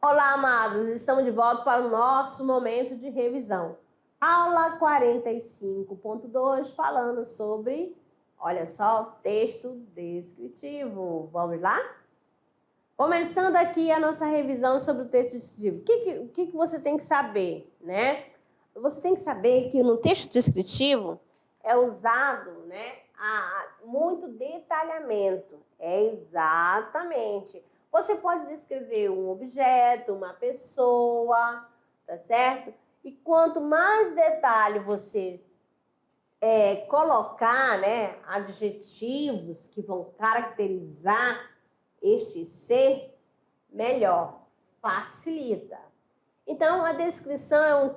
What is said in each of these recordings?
Olá, amados! Estamos de volta para o nosso momento de revisão. Aula 45.2, falando sobre, olha só, texto descritivo. Vamos lá? Começando aqui a nossa revisão sobre o texto descritivo. O que você tem que saber, né? Você tem que saber que no texto descritivo é usado, né, muito detalhamento. É exatamente. Você pode descrever um objeto, uma pessoa, tá certo? E quanto mais detalhe você colocar, né, adjetivos que vão caracterizar este ser, melhor, facilita. Então, a descrição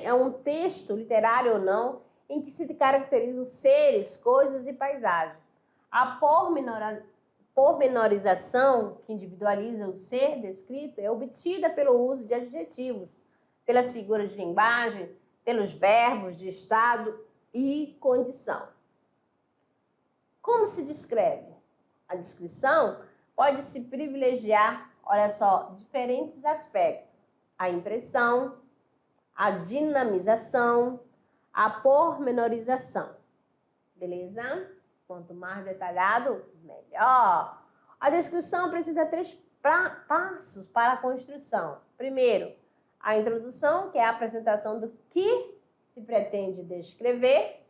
é um texto, literário ou não, em que se caracterizam seres, coisas e paisagem. A pormenorização, que individualiza o ser descrito, é obtida pelo uso de adjetivos, pelas figuras de linguagem, pelos verbos de estado e condição. Como se descreve? A descrição pode se privilegiar, olha só, diferentes aspectos. A impressão, a dinamização, a pormenorização. Beleza? Quanto mais detalhado, melhor. A descrição apresenta 3 passos para a construção. Primeiro, a introdução, que é a apresentação do que se pretende descrever.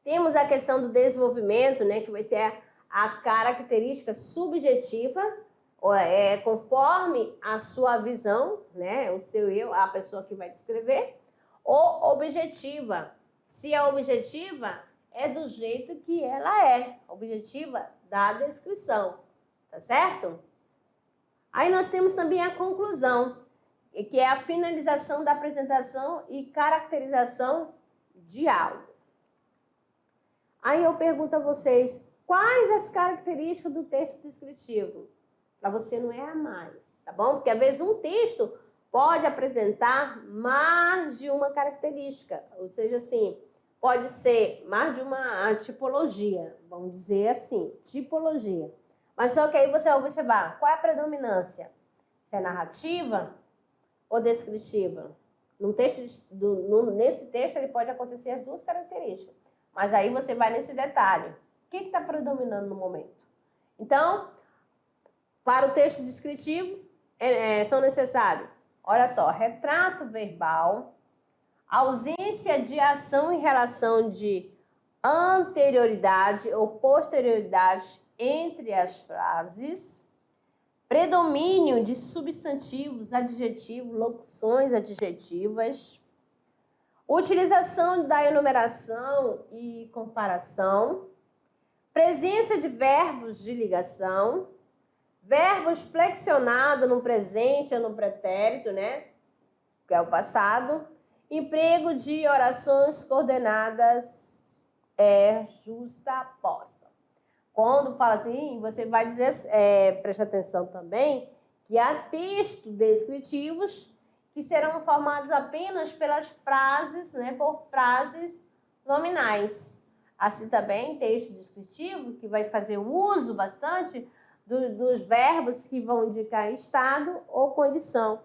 Temos a questão do desenvolvimento, né, que vai ser a característica subjetiva, conforme a sua visão, né, o seu eu, a pessoa que vai descrever, ou objetiva. Se é objetiva, é do jeito que ela é, objetiva da descrição, tá certo? Aí nós temos também a conclusão, que é a finalização da apresentação e caracterização de algo. Aí eu pergunto a vocês, quais as características do texto descritivo? Para você não errar mais, tá bom? Porque às vezes um texto pode apresentar mais de uma característica, ou seja, assim, pode ser mais de uma tipologia, vamos dizer assim, tipologia. Mas só que aí você vai observar, qual é a predominância? Se é narrativa ou descritiva? Nesse texto ele pode acontecer as duas características, mas aí você vai nesse detalhe. O que está predominando no momento? Então, para o texto descritivo, são necessários, olha só, retrato verbal, ausência de ação em relação de anterioridade ou posterioridade entre as frases, predomínio de substantivos, adjetivos, locuções adjetivas, utilização da enumeração e comparação, presença de verbos de ligação, verbos flexionados no presente ou no pretérito, né, que é o passado, emprego de orações coordenadas justaposta. Quando fala assim, você vai dizer, preste atenção também, que há textos descritivos que serão formados apenas pelas frases, né, por frases nominais. Assim também, texto descritivo, que vai fazer uso bastante dos verbos que vão indicar estado ou condição.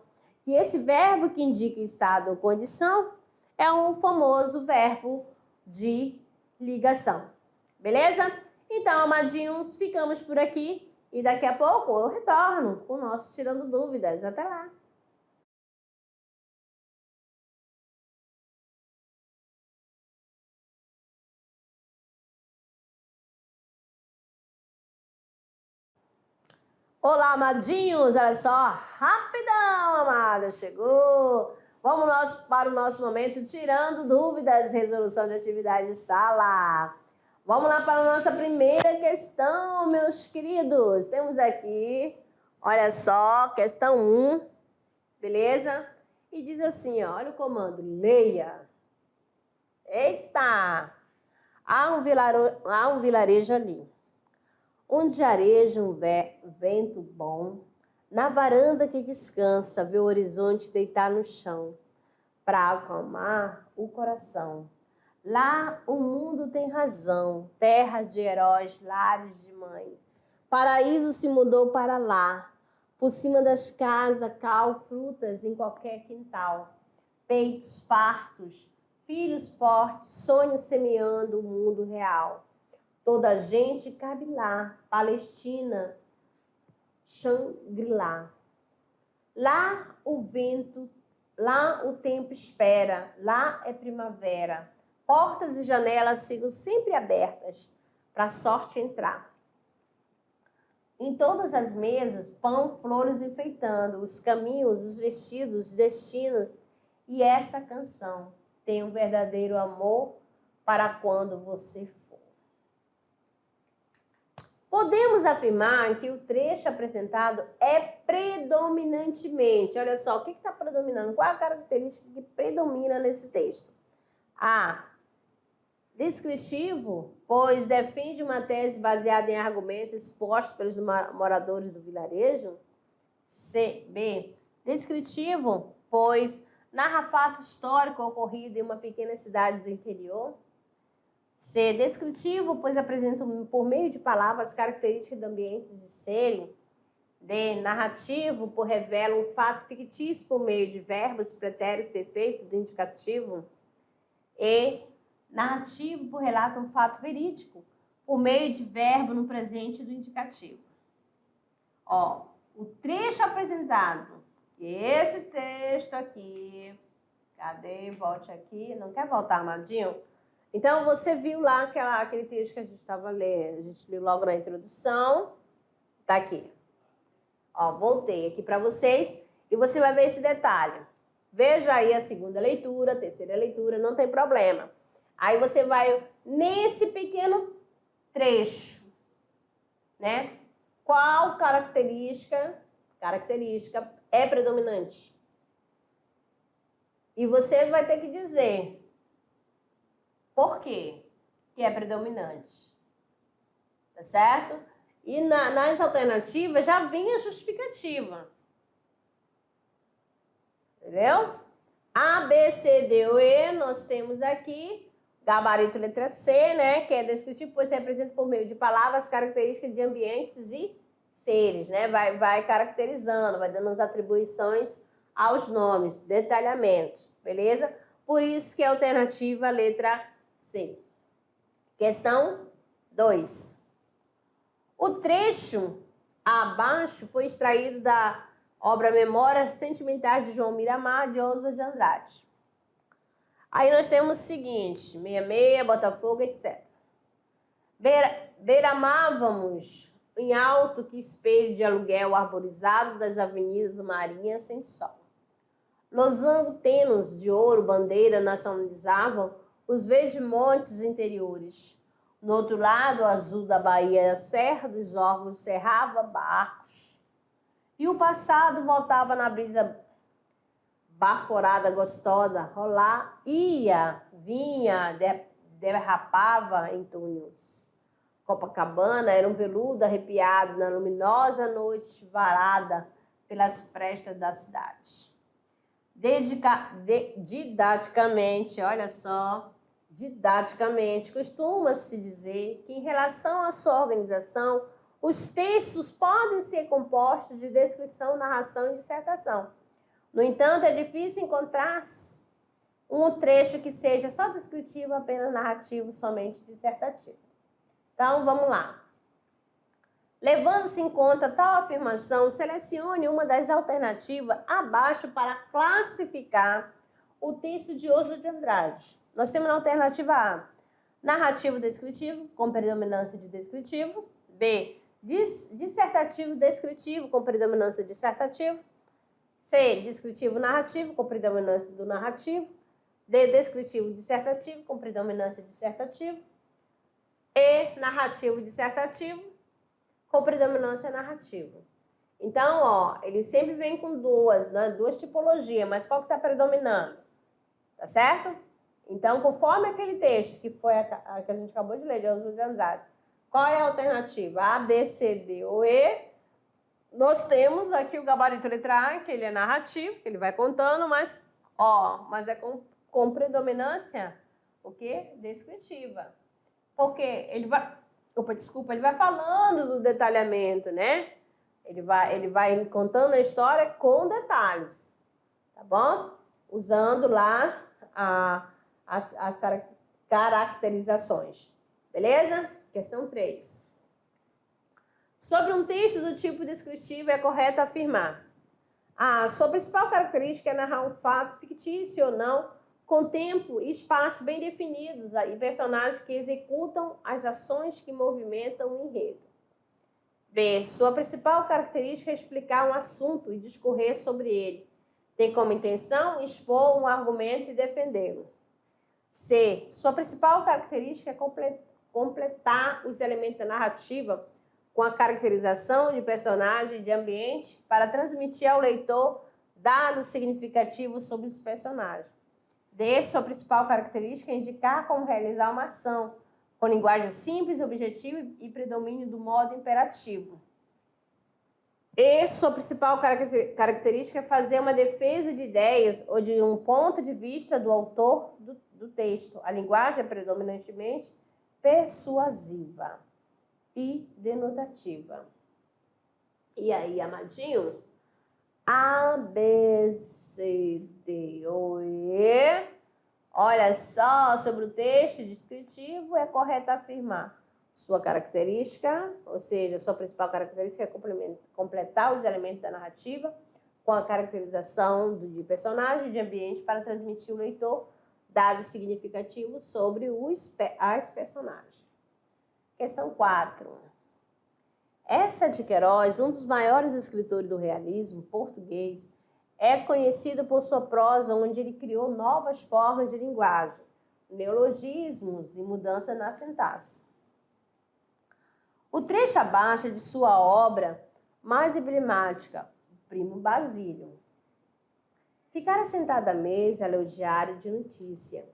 E esse verbo que indica estado ou condição é um famoso verbo de ligação. Beleza? Então, amadinhos, ficamos por aqui e daqui a pouco eu retorno com o nosso Tirando Dúvidas. Até lá! Olá, amadinhos! Olha só, rapidão, amada, chegou! Vamos para o nosso momento Tirando Dúvidas, resolução de atividade de sala. Vamos lá para a nossa primeira questão, meus queridos. Temos aqui, olha só, questão 1, beleza? E diz assim, ó, olha o comando, leia. Eita! Há um vilarejo ali, onde areja um vento bom, na varanda que descansa, vê o horizonte deitar no chão, para acalmar o coração. Lá o mundo tem razão, terra de heróis, lares de mãe. Paraíso se mudou para lá, Por cima das casas, cal, frutas em qualquer quintal. Peitos fartos, filhos fortes, sonhos semeando o mundo real. Toda a gente cabe lá, Palestina, Xangri-Lá. Lá o vento, lá o tempo espera, lá é primavera. Portas e janelas ficam sempre abertas para a sorte entrar. Em todas as mesas, pão, flores enfeitando, os caminhos, os vestidos, os destinos. E essa canção tem um verdadeiro amor para quando você for. Podemos afirmar que o trecho apresentado é predominantemente, olha só, o que está predominando? Qual é a característica que predomina nesse texto? A. Descritivo, pois defende uma tese baseada em argumentos expostos pelos moradores do vilarejo. B. Descritivo, pois narra fato histórico ocorrido em uma pequena cidade do interior. C. Descritivo, pois apresenta por meio de palavras características de ambientes e serem. D. Narrativo, pois revela um fato fictício por meio de verbos, pretérito, perfeito, do indicativo. E. Narrativo, por relata um fato verídico, por meio de verbo no presente do indicativo. Ó, o trecho apresentado, esse texto aqui, cadê? Volte aqui, não quer voltar, amadinho? Então, você viu lá aquele texto que a gente estava lendo, a gente leu logo na introdução, tá aqui. Ó, voltei aqui para vocês e você vai ver esse detalhe. Veja aí a segunda leitura, a terceira leitura, não tem problema. Aí você vai nesse pequeno trecho, né? Qual característica é predominante? E você vai ter que dizer por quê que é predominante. Tá certo? E nas alternativas já vem a justificativa. Entendeu? A, B, C, D ou E, nós temos aqui gabarito letra C, né, que é descritivo, pois representa por meio de palavras características de ambientes e seres, né? Vai caracterizando, vai dando as atribuições aos nomes, detalhamento, beleza? Por isso que é a alternativa letra C. Questão 2. O trecho abaixo foi extraído da obra Memórias Sentimentais de João Miramar, de Oswald de Andrade. Aí nós temos o seguinte, 66, Botafogo, etc. Beiramávamos em alto que espelho de aluguel arborizado das avenidas marinhas sem sol. Losango tênues de ouro, bandeira nacionalizavam os verdes montes interiores. No outro lado, o azul da Bahia, a serra dos órgãos cerrava barcos. E o passado voltava na brisa baforada, gostosa, rolar, ia, vinha, derrapava em túneis. Copacabana era um veludo arrepiado na luminosa noite varada pelas frestas da cidade. Didaticamente, olha só, didaticamente, costuma-se dizer que em relação à sua organização, os textos podem ser compostos de descrição, narração e dissertação. No entanto, é difícil encontrar um trecho que seja só descritivo, apenas narrativo, somente dissertativo. Então, vamos lá. Levando-se em conta tal afirmação, selecione uma das alternativas abaixo para classificar o texto de Oswald de Andrade. Nós temos na alternativa A, narrativo descritivo, com predominância de descritivo. B, dissertativo descritivo, com predominância de dissertativo. C, descritivo narrativo, com predominância do narrativo. D, descritivo dissertativo, com predominância dissertativo. E, narrativo dissertativo, com predominância narrativa. Então, ó, ele sempre vem com duas, né, duas tipologias, mas qual que está predominando? Tá certo? Então, conforme aquele texto que foi a que a gente acabou de ler, de Oswald de Andrade, qual é a alternativa? A, B, C, D ou E? Nós temos aqui o gabarito letra A, que ele é narrativo, que ele vai contando, mas é com predominância o quê? Descritiva. Porque ele vai, ele vai falando do detalhamento, né? Ele vai contando a história com detalhes, tá bom? Usando lá as caracterizações. Beleza? Questão 3. Sobre um texto do tipo descritivo, é correto afirmar: sua principal característica é narrar um fato, fictício ou não, com tempo e espaço bem definidos e personagens que executam as ações que movimentam o enredo. B. Sua principal característica é explicar um assunto e discorrer sobre ele. Tem como intenção expor um argumento e defendê-lo. C. Sua principal característica é completar os elementos da narrativa com a caracterização de personagem e de ambiente para transmitir ao leitor dados significativos sobre os personagens. D. Sua principal característica é indicar como realizar uma ação, com linguagem simples, objetiva e predomínio do modo imperativo. E sua principal característica é fazer uma defesa de ideias ou de um ponto de vista do autor do texto. A linguagem é predominantemente persuasiva e denotativa. E aí, amadinhos? A, B, C, D, O, E. Olha só, sobre o texto descritivo, é correto afirmar sua característica, ou seja, sua principal característica é completar os elementos da narrativa com a caracterização de personagem e de ambiente para transmitir ao leitor dados significativos sobre as personagens. Questão 4. Essa de Queiroz, um dos maiores escritores do realismo português, é conhecido por sua prosa, onde ele criou novas formas de linguagem, neologismos e mudança na sintaxe. O trecho abaixo de sua obra mais emblemática, O Primo Basílio. Ficara sentado à mesa a ler o diário de notícia.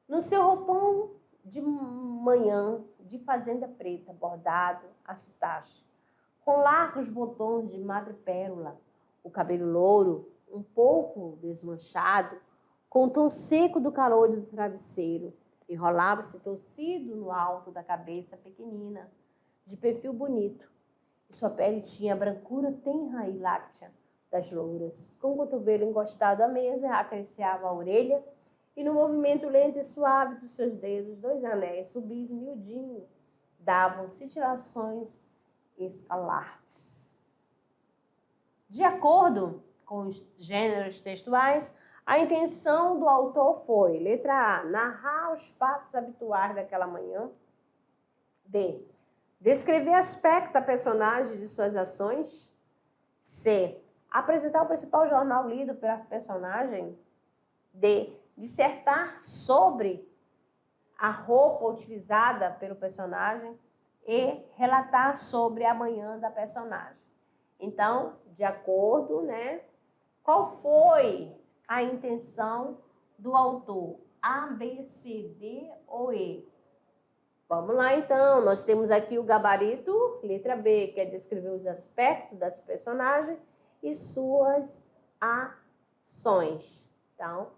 No seu roupão de manhã de fazenda preta, bordado a sotache, com largos botões de madrepérola, o cabelo louro, um pouco desmanchado, com o tom seco do calor do travesseiro, enrolava-se torcido no alto da cabeça pequenina, de perfil bonito, e sua pele tinha a brancura tenra e láctea das louras. Com o cotovelo encostado à mesa, acariciava a orelha, e no movimento lento e suave dos seus dedos, 2 anéis rubis miudinho davam cintilações escalartes. De acordo com os gêneros textuais, a intenção do autor foi, letra A, narrar os fatos habituais daquela manhã. B, descrever aspecto da personagem e de suas ações. C, apresentar o principal jornal lido pela personagem. D, dissertar sobre a roupa utilizada pelo personagem. E relatar sobre a manhã da personagem. Então, de acordo, né? Qual foi a intenção do autor? A, B, C, D ou E? Vamos lá, então. Nós temos aqui o gabarito, letra B, que é descrever os aspectos das personagens e suas ações. Então,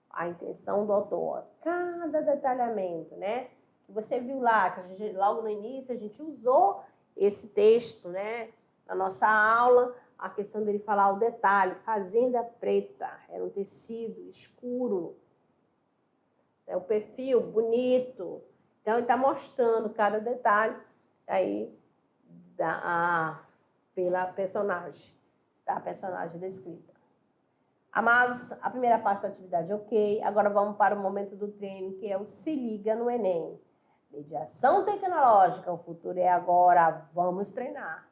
a intenção do autor. Cada detalhamento, né? Você viu lá, que logo no início a gente usou esse texto, né? Na nossa aula, a questão dele falar o detalhe, fazenda preta, era um tecido escuro, é o perfil bonito. Então, ele está mostrando cada detalhe aí pela personagem, da personagem descrita. Amados, a primeira parte da atividade ok. Agora vamos para o momento do treino, que é o Se Liga no Enem. Mediação tecnológica, o futuro é agora, vamos treinar.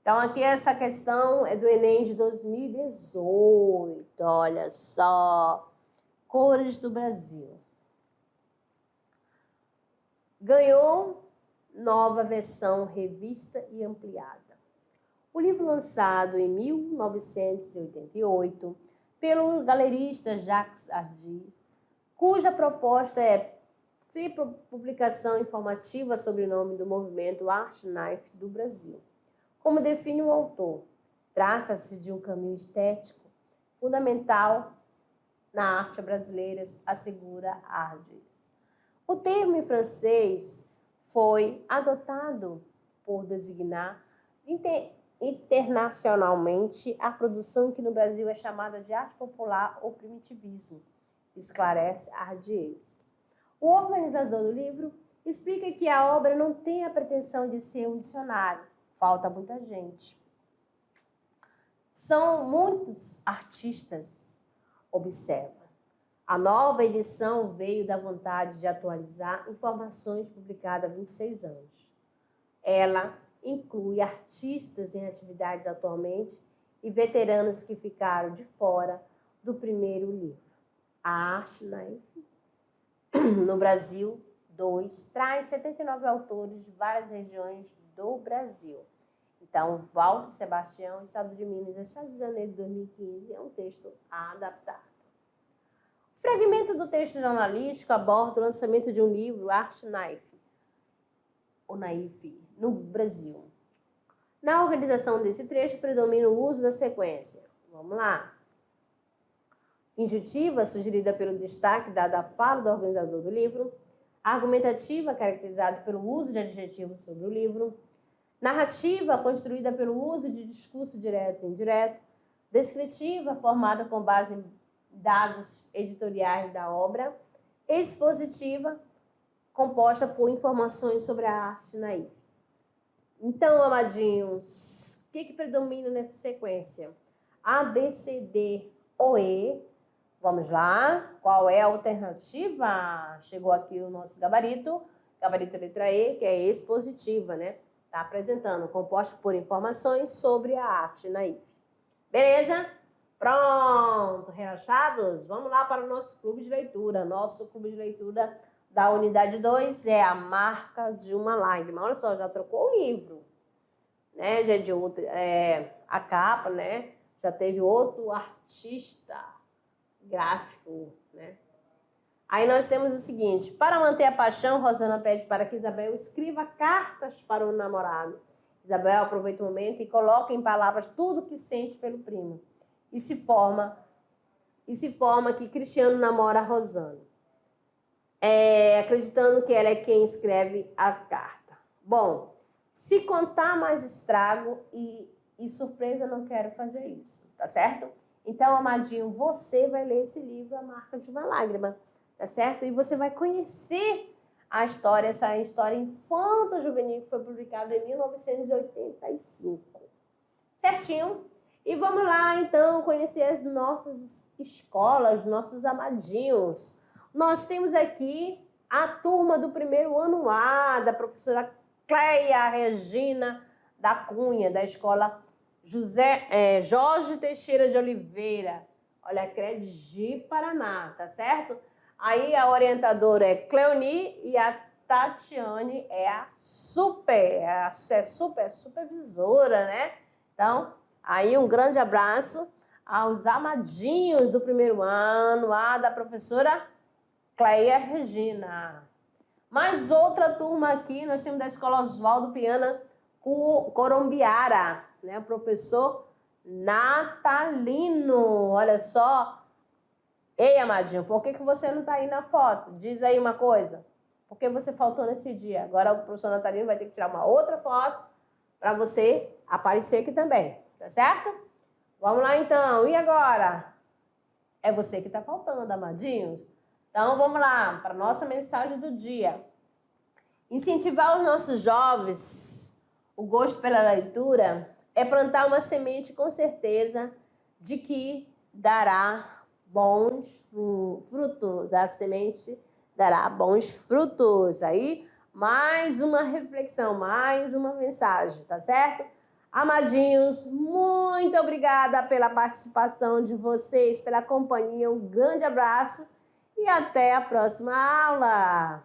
Então, aqui essa questão é do Enem de 2018, olha só, cores do Brasil. Ganhou nova versão revista e ampliada. O livro lançado em 1988 pelo galerista Jacques Ardis, cuja proposta é publicação informativa sobre o nome do movimento Art Knife do Brasil. Como define o autor, trata-se de um caminho estético fundamental na arte brasileira, assegura Ardis. O termo em francês foi adotado por designar internacionalmente a produção que no Brasil é chamada de arte popular ou primitivismo, esclarece Ardieres. O organizador do livro explica que a obra não tem a pretensão de ser um dicionário, falta muita gente. São muitos artistas, observa. A nova edição veio da vontade de atualizar informações publicadas há 26 anos. Ela inclui artistas em atividades atualmente e veteranos que ficaram de fora do primeiro livro. A Arte Naif, no Brasil, 2, traz 79 autores de várias regiões do Brasil. Então, Walter Sebastião, Estado de Minas, Estado de Janeiro de 2015, é um texto adaptado. O fragmento do texto jornalístico aborda o lançamento de um livro, Arte Naif, o Naif, no Brasil. Na organização desse trecho, predomina o uso da sequência. Vamos lá. Injuntiva, sugerida pelo destaque dado à fala do organizador do livro. Argumentativa, caracterizada pelo uso de adjetivos sobre o livro. Narrativa, construída pelo uso de discurso direto e indireto. Descritiva, formada com base em dados editoriais da obra. Expositiva, composta por informações sobre a arte naif. Então, amadinhos, o que predomina nessa sequência? A, B, C, D ou E. Vamos lá. Qual é a alternativa? Chegou aqui o nosso gabarito. Gabarito letra E, que é expositiva, né? Está apresentando, composta por informações sobre a arte naif. Beleza? Pronto, relaxados? Vamos lá para o nosso clube de leitura. Nosso clube de leitura da unidade 2 é A Marca de uma Lágrima. Olha só, já trocou o livro, né? Já de outro, a capa, né? Já teve outro artista gráfico, né? Aí nós temos o seguinte: para manter a paixão, Rosana pede para que Isabel escreva cartas para o namorado. Isabel aproveita o momento e coloca em palavras tudo o que sente pelo primo. E se forma que Cristiano namora a Rosana, acreditando que ela é quem escreve a carta. Bom, se contar mais estrago e surpresa, não quero fazer isso, tá certo? Então, amadinho, você vai ler esse livro, A Marca de uma Lágrima, tá certo? E você vai conhecer a história, essa história infanto-juvenil que foi publicada em 1985. Certinho? E vamos lá, então, conhecer as nossas escolas, nossos amadinhos. Nós temos aqui a turma do primeiro ano A, da professora Cleia Regina da Cunha, da escola Jorge Teixeira de Oliveira. Olha, CREDG Paraná, tá certo? Aí a orientadora é Cleoni e a Tatiane é a supervisora, né? Então, aí um grande abraço aos amadinhos do primeiro ano, da professora Cleia Regina. Mais outra turma aqui, nós temos da escola Oswaldo Piana Corombiara, né? O professor Natalino. Olha só. Ei, amadinho, por que você não está aí na foto? Diz aí uma coisa. Por que você faltou nesse dia? Agora o professor Natalino vai ter que tirar uma outra foto para você aparecer aqui também, tá certo? Vamos lá então. E agora? É você que está faltando, amadinhos. Então vamos lá para a nossa mensagem do dia. Incentivar os nossos jovens o gosto pela leitura é plantar uma semente com certeza de que dará bons frutos. A semente dará bons frutos. Aí, mais uma reflexão, mais uma mensagem, tá certo? Amadinhos, muito obrigada pela participação de vocês, pela companhia. Um grande abraço e até a próxima aula.